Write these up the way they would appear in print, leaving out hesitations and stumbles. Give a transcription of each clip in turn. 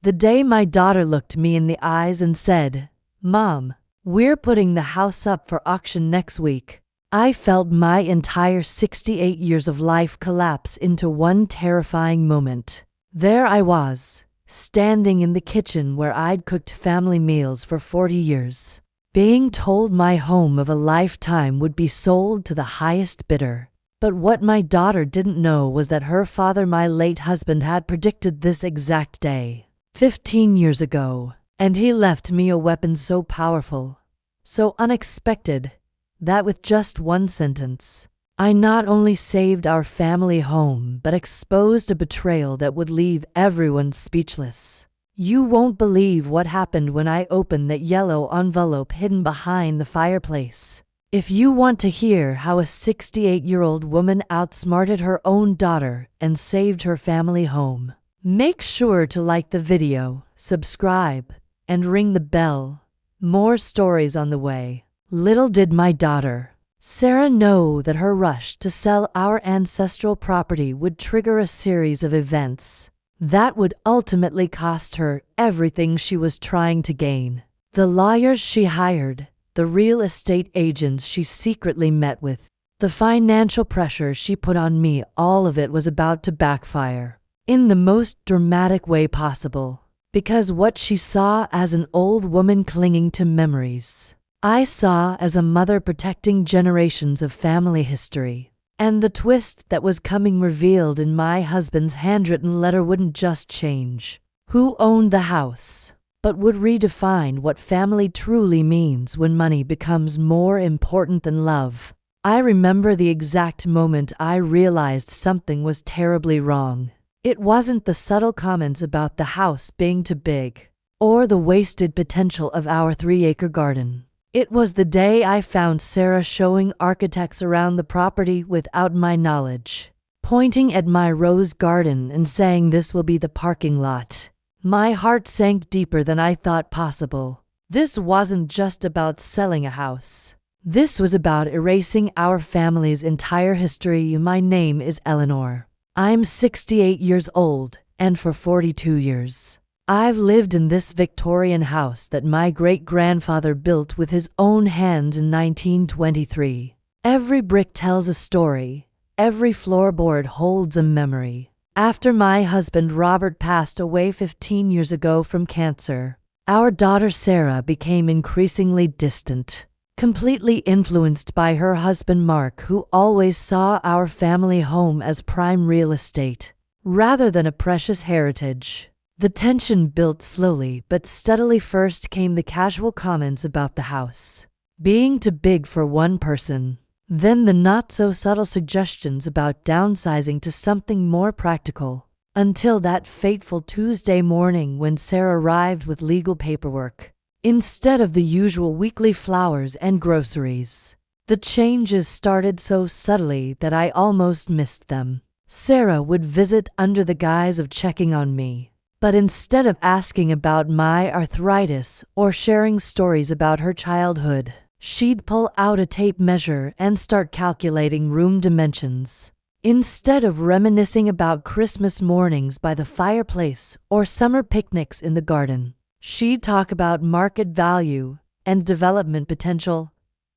The day my daughter looked me in the eyes and said, "Mom, we're putting the house up for auction next week," I felt my entire 68 years of life collapse into one terrifying moment. There I was, standing in the kitchen where I'd cooked family meals for 40 years, being told my home of a lifetime would be sold to the highest bidder. But what my daughter didn't know was that her father, my late husband, had predicted this exact day 15 years ago, and he left me a weapon so powerful, so unexpected, that with just one sentence, I not only saved our family home but exposed a betrayal that would leave everyone speechless. You won't believe what happened when I opened that yellow envelope hidden behind the fireplace. If you want to hear how a 68-year-old woman outsmarted her own daughter and saved her family home, make sure to like the video, subscribe, and ring the bell. More stories on the way. Little did my daughter, Sarah, know that her rush to sell our ancestral property would trigger a series of events that would ultimately cost her everything she was trying to gain. The lawyers she hired, the real estate agents she secretly met with, the financial pressure she put on me, all of it was about to backfire in the most dramatic way possible. Because what she saw as an old woman clinging to memories, I saw as a mother protecting generations of family history. And the twist that was coming, revealed in my husband's handwritten letter, wouldn't just change who owned the house, but would redefine what family truly means when money becomes more important than love. I remember the exact moment I realized something was terribly wrong. It wasn't the subtle comments about the house being too big, or the wasted potential of our 3-acre garden. It was the day I found Sarah showing architects around the property without my knowledge, pointing at my rose garden and saying, "This will be the parking lot." My heart sank deeper than I thought possible. This wasn't just about selling a house. This was about erasing our family's entire history. My name is Eleanor. I'm 68 years old, and for 42 years, I've lived in this Victorian house that my great-grandfather built with his own hands in 1923. Every brick tells a story. Every floorboard holds a memory. After my husband Robert passed away 15 years ago from cancer, our daughter Sarah became increasingly distant, completely influenced by her husband Mark, who always saw our family home as prime real estate, rather than a precious heritage. The tension built slowly but steadily. First came the casual comments about the house being too big for one person. Then the not-so-subtle suggestions about downsizing to something more practical. Until that fateful Tuesday morning when Sarah arrived with legal paperwork, instead of the usual weekly flowers and groceries. The changes started so subtly that I almost missed them. Sarah would visit under the guise of checking on me. But instead of asking about my arthritis or sharing stories about her childhood, she'd pull out a tape measure and start calculating room dimensions. Instead of reminiscing about Christmas mornings by the fireplace or summer picnics in the garden, she'd talk about market value and development potential.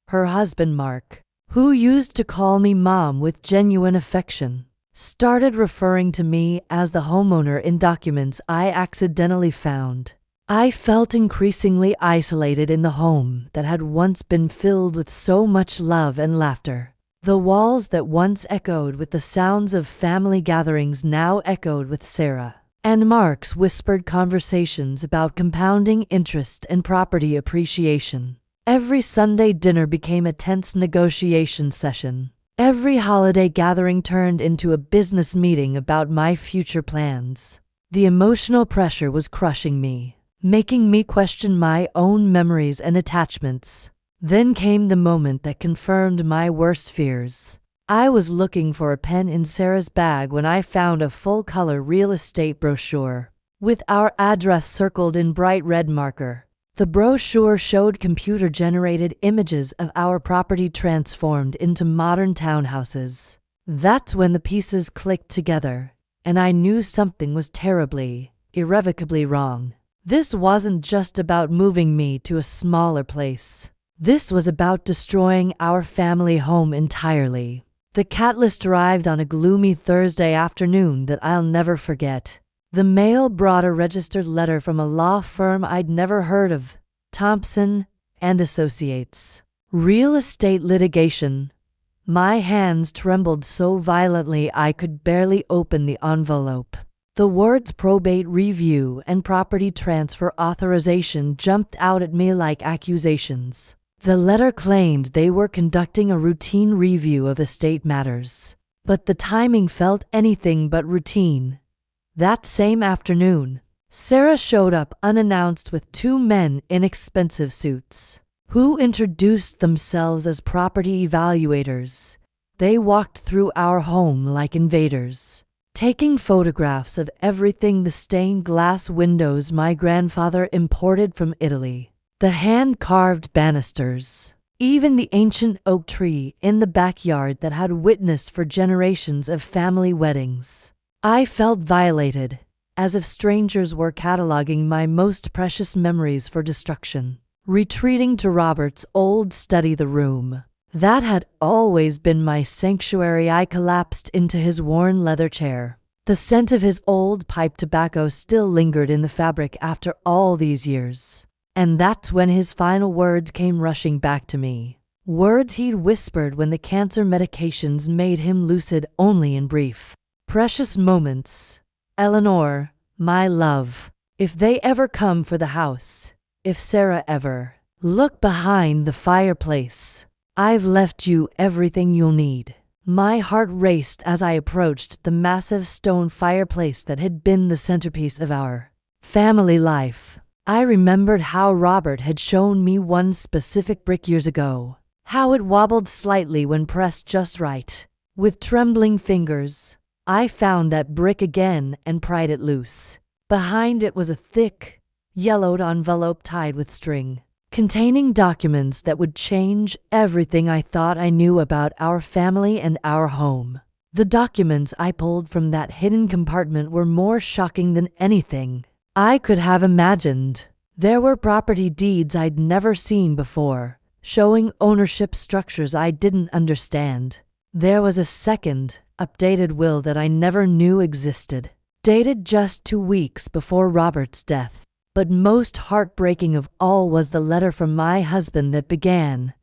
Her husband Mark, who used to call me Mom with genuine affection, started referring to me as the homeowner in documents I accidentally found. I felt increasingly isolated in the home that had once been filled with so much love and laughter. The walls that once echoed with the sounds of family gatherings now echoed with Sarah and Mark's whispered conversations about compounding interest and property appreciation. Every Sunday dinner became a tense negotiation session. Every holiday gathering turned into a business meeting about my future plans. The emotional pressure was crushing me, making me question my own memories and attachments. Then came the moment that confirmed my worst fears. I was looking for a pen in Sarah's bag when I found a full-color real estate brochure, with our address circled in bright red marker. The brochure showed computer-generated images of our property transformed into modern townhouses. That's when the pieces clicked together, and I knew something was terribly, irrevocably wrong. This wasn't just about moving me to a smaller place. This was about destroying our family home entirely. The catalyst arrived on a gloomy Thursday afternoon that I'll never forget. The mail brought a registered letter from a law firm I'd never heard of, Thompson and Associates. Real estate litigation. My hands trembled so violently I could barely open the envelope. The words probate review and property transfer authorization jumped out at me like accusations. The letter claimed they were conducting a routine review of estate matters, but the timing felt anything but routine. That same afternoon, Sarah showed up unannounced with two men in expensive suits, who introduced themselves as property evaluators. They walked through our home like invaders, taking photographs of everything: the stained glass windows my grandfather imported from Italy, the hand-carved banisters, even the ancient oak tree in the backyard that had witnessed for generations of family weddings. I felt violated, as if strangers were cataloging my most precious memories for destruction. Retreating to Robert's old study, the room that had always been my sanctuary, I collapsed into his worn leather chair. The scent of his old pipe tobacco still lingered in the fabric after all these years. And that's when his final words came rushing back to me. Words he'd whispered when the cancer medications made him lucid only in brief. Precious moments, Eleanor, my love. If they ever come for the house, if Sarah ever look behind the fireplace, I've left you everything you'll need. My heart raced as I approached the massive stone fireplace that had been the centerpiece of our family life. I remembered how Robert had shown me one specific brick years ago, how it wobbled slightly when pressed just right. With trembling fingers, I found that brick again and pried it loose. Behind it was a thick, yellowed envelope tied with string, containing documents that would change everything I thought I knew about our family and our home. The documents I pulled from that hidden compartment were more shocking than anything I could have imagined. There were property deeds I'd never seen before, showing ownership structures I didn't understand. There was a second, updated will that I never knew existed, dated just 2 weeks before Robert's death. But most heartbreaking of all was the letter from my husband that began,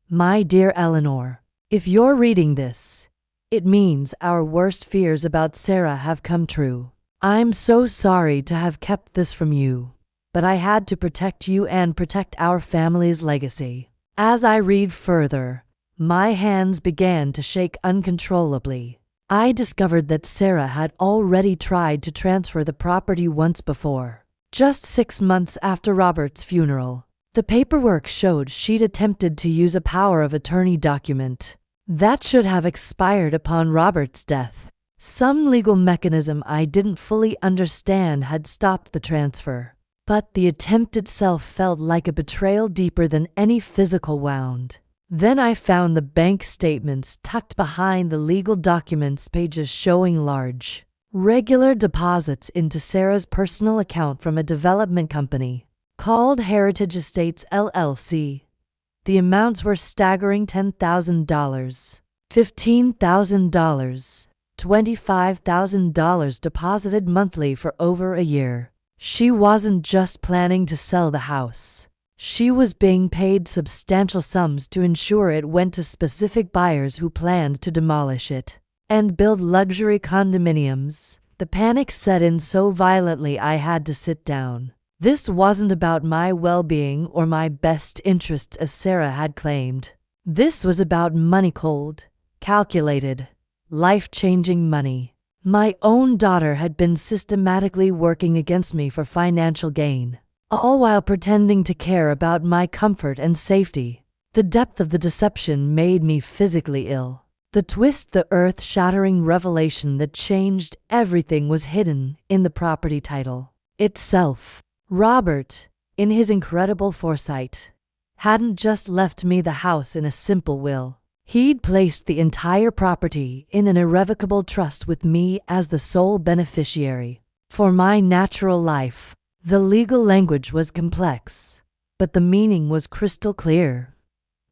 "My dear Eleanor, if you're reading this, it means our worst fears about Sarah have come true. I'm so sorry to have kept this from you, but I had to protect you and protect our family's legacy." As I read further, my hands began to shake uncontrollably. I discovered that Sarah had already tried to transfer the property once before, just 6 months after Robert's funeral. The paperwork showed she'd attempted to use a power of attorney document that should have expired upon Robert's death. Some legal mechanism I didn't fully understand had stopped the transfer, but the attempt itself felt like a betrayal deeper than any physical wound. Then I found the bank statements tucked behind the legal documents pages, showing large, regular deposits into Sarah's personal account from a development company called Heritage Estates LLC. The amounts were staggering: $10,000, $15,000, $25,000 deposited monthly for over a year. She wasn't just planning to sell the house. She was being paid substantial sums to ensure it went to specific buyers who planned to demolish it and build luxury condominiums. The panic set in so violently I had to sit down. This wasn't about my well-being or my best interests as Sarah had claimed. This was about money, cold, calculated, life-changing money. My own daughter had been systematically working against me for financial gain, all while pretending to care about my comfort and safety. The depth of the deception made me physically ill. The twist, the earth-shattering revelation that changed everything, was hidden in the property title itself. Robert, in his incredible foresight, hadn't just left me the house in a simple will. He'd placed the entire property in an irrevocable trust with me as the sole beneficiary. for my natural life. The legal language was complex, but the meaning was crystal clear.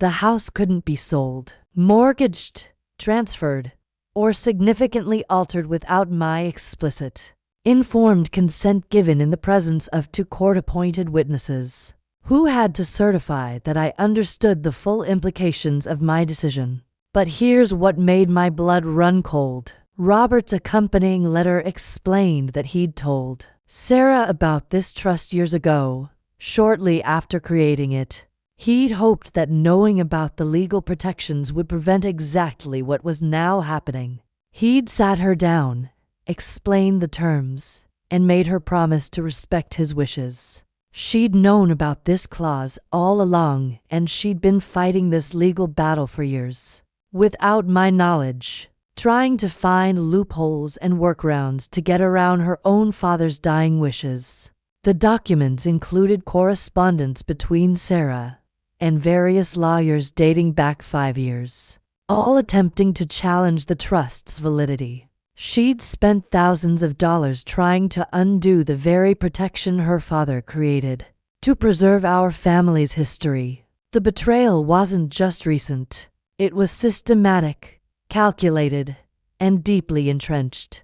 The house couldn't be sold, mortgaged, transferred, or significantly altered without my explicit, informed consent given in the presence of two court-appointed witnesses, who had to certify that I understood the full implications of my decision. But here's what made my blood run cold. Robert's accompanying letter explained that he'd told Sarah about this trust years ago, shortly after creating it. He'd hoped that knowing about the legal protections would prevent exactly what was now happening. He'd sat her down, explained the terms, and made her promise to respect his wishes. She'd known about this clause all along, and she'd been fighting this legal battle for years, without my knowledge, trying to find loopholes and workarounds to get around her own father's dying wishes. The documents included correspondence between Sarah and various lawyers dating back 5 years, all attempting to challenge the trust's validity. She'd spent thousands of dollars trying to undo the very protection her father created to preserve our family's history. The betrayal wasn't just recent. It was systematic, calculated, and deeply entrenched.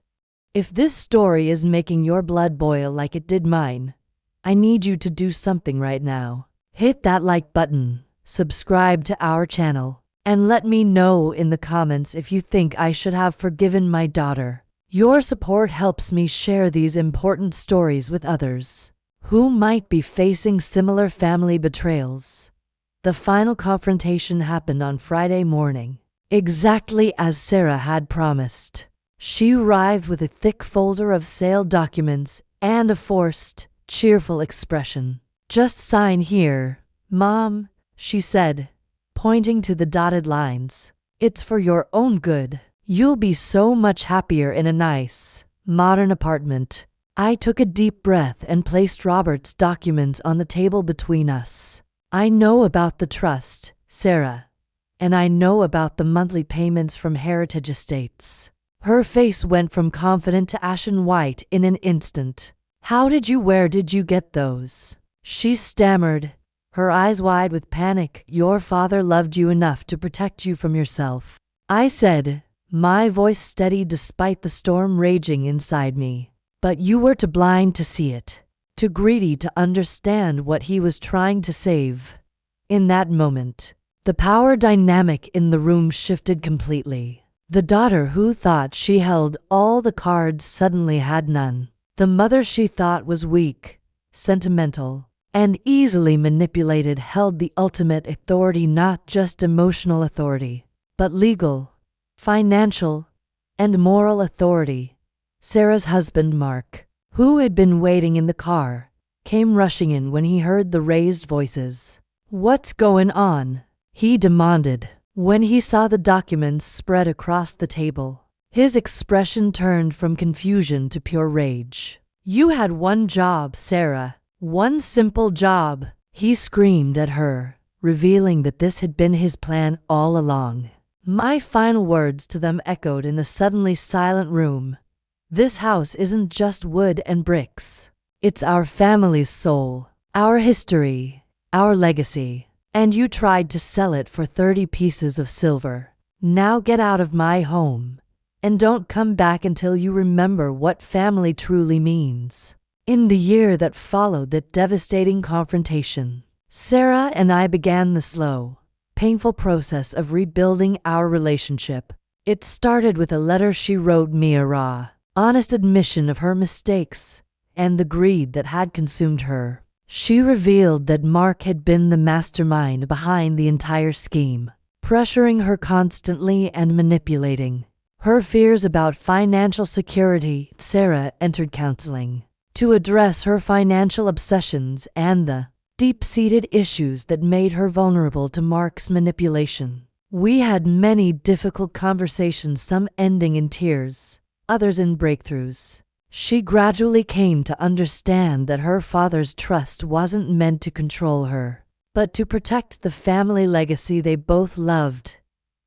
If this story is making your blood boil like it did mine, I need you to do something right now. Hit that like button, subscribe to our channel, and let me know in the comments if you think I should have forgiven my daughter. Your support helps me share these important stories with others who might be facing similar family betrayals. The final confrontation happened on Friday morning, exactly as Sarah had promised. She arrived with a thick folder of sale documents and a forced, cheerful expression. "Just sign here, Mom," she said, pointing to the dotted lines. "It's for your own good. You'll be so much happier in a nice, modern apartment." I took a deep breath and placed Robert's documents on the table between us. "I know about the trust, Sarah, and I know about the monthly payments from Heritage Estates." Her face went from confident to ashen white in an instant. Where did you get those?" she stammered, her eyes wide with panic. "Your father loved you enough to protect you from yourself," I said, my voice steady despite the storm raging inside me. "But you were too blind to see it, too greedy to understand what he was trying to save." In that moment, the power dynamic in the room shifted completely. The daughter who thought she held all the cards suddenly had none. The mother she thought was weak, sentimental, and easily manipulated held the ultimate authority, not just emotional authority, but legal, financial, and moral authority. Sarah's husband, Mark, who had been waiting in the car, came rushing in when he heard the raised voices. "What's going on?" he demanded. When he saw the documents spread across the table, his expression turned from confusion to pure rage. "You had one job, Sarah. One simple job," he screamed at her, revealing that this had been his plan all along. My final words to them echoed in the suddenly silent room. "This house isn't just wood and bricks. It's our family's soul, our history, our legacy. And you tried to sell it for 30 pieces of silver. Now get out of my home, and don't come back until you remember what family truly means." In the year that followed that devastating confrontation, Sarah and I began the slow, painful process of rebuilding our relationship. It started with a letter she wrote me, a raw, honest admission of her mistakes and the greed that had consumed her. She revealed that Mark had been the mastermind behind the entire scheme, pressuring her constantly and manipulating her fears about financial security. Sarah entered counseling to address her financial obsessions and the deep-seated issues that made her vulnerable to Mark's manipulation. We had many difficult conversations, some ending in tears, others in breakthroughs. She gradually came to understand that her father's trust wasn't meant to control her, but to protect the family legacy they both loved.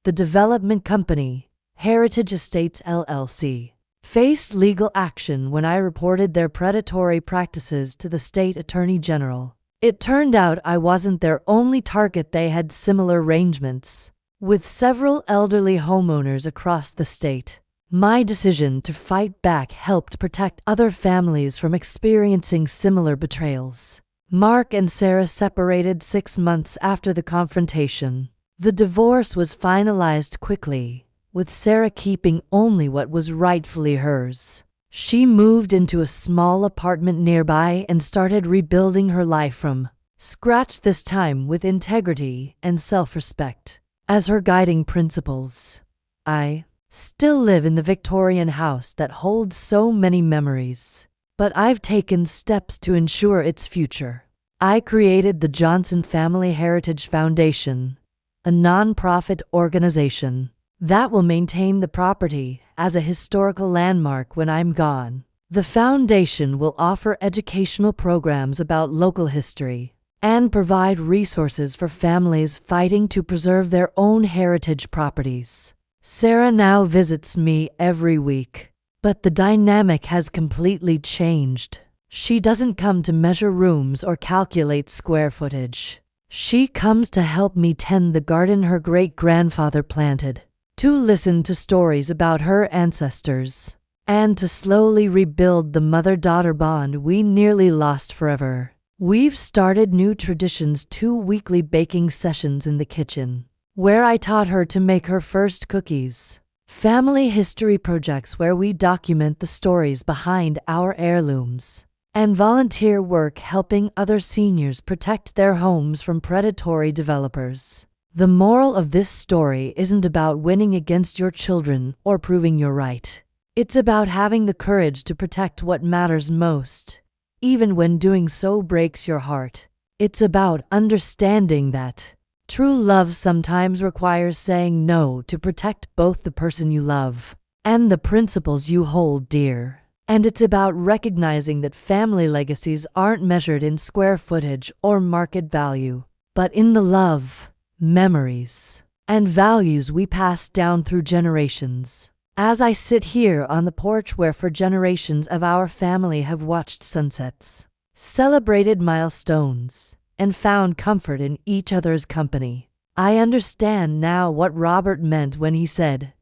The development company, Heritage Estates LLC, faced legal action when I reported their predatory practices to the state attorney general. It turned out I wasn't their only target. They had similar arrangements with several elderly homeowners across the state. My decision to fight back helped protect other families from experiencing similar betrayals. Mark and Sarah separated 6 months after the confrontation. The divorce was finalized quickly, with Sarah keeping only what was rightfully hers. She moved into a small apartment nearby and started rebuilding her life from scratch, this time with integrity and self-respect as her guiding principles. I still live in the Victorian house that holds so many memories, but I've taken steps to ensure its future. I created the Johnson Family Heritage Foundation, a non-profit organization that will maintain the property as a historical landmark when I'm gone. The foundation will offer educational programs about local history and provide resources for families fighting to preserve their own heritage properties. Sarah now visits me every week, but the dynamic has completely changed. She doesn't come to measure rooms or calculate square footage. She comes to help me tend the garden her great-grandfather planted, to listen to stories about her ancestors, and to slowly rebuild the mother-daughter bond we nearly lost forever. We've started new traditions: 2 weekly baking sessions in the kitchen, where I taught her to make her first cookies, family history projects where we document the stories behind our heirlooms, and volunteer work helping other seniors protect their homes from predatory developers. The moral of this story isn't about winning against your children or proving you're right. It's about having the courage to protect what matters most, even when doing so breaks your heart. It's about understanding that true love sometimes requires saying no to protect both the person you love and the principles you hold dear. And it's about recognizing that family legacies aren't measured in square footage or market value, but in the love, memories, and values we pass down through generations. As I sit here on the porch where for generations of our family have watched sunsets, celebrated milestones, and found comfort in each other's company, I understand now what Robert meant when he said,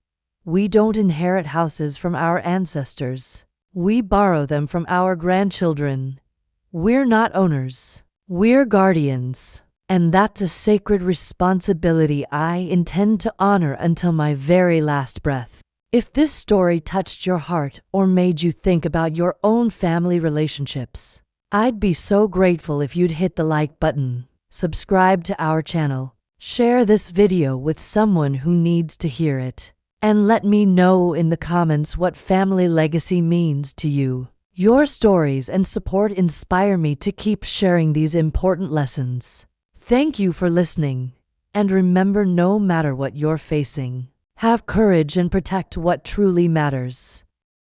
"We don't inherit houses from our ancestors. We borrow them from our grandchildren. We're not owners. We're guardians." And that's a sacred responsibility I intend to honor until my very last breath. If this story touched your heart or made you think about your own family relationships, I'd be so grateful if you'd hit the like button, subscribe to our channel, share this video with someone who needs to hear it, and let me know in the comments what family legacy means to you. Your stories and support inspire me to keep sharing these important lessons. Thank you for listening, and remember, no matter what you're facing, have courage and protect what truly matters.